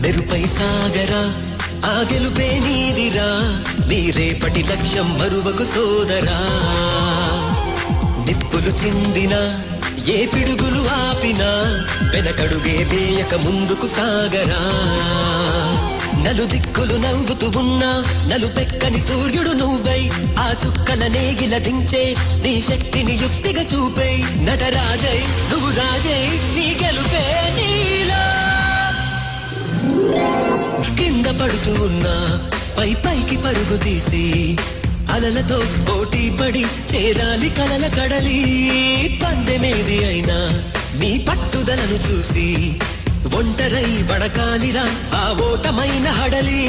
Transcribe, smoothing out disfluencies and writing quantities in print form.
మెరుపై సాగరా ఆ గెలుపే నీదిరా నీ రేపటి లక్ష్యం మరువకు సోదరా నిప్పులు చిందినా ఏ పిడుగులు ఆపినా వెనకడుగే వేయక ముందుకు సాగరా నలుదిక్కులు నవ్వుతూ ఉన్నా నలుపెక్కని సూర్యుడు నువ్వై ఆ చుక్కల నేగిల దించే నీ శక్తిని యుక్తిగా చూపై నటరాజై నువ్వు రాజై నీ గెలుపే నీలో కింద పడుతూ ఉన్నా పై పైకి పరుగు తీసి అలలతో పోటీ పడి చేరాలి కలల కడలి పందెమేది అయినా నీ పట్టుదలను చూసి ఒంటరై వడకాలిరా ఆ ఓటమైన హడలి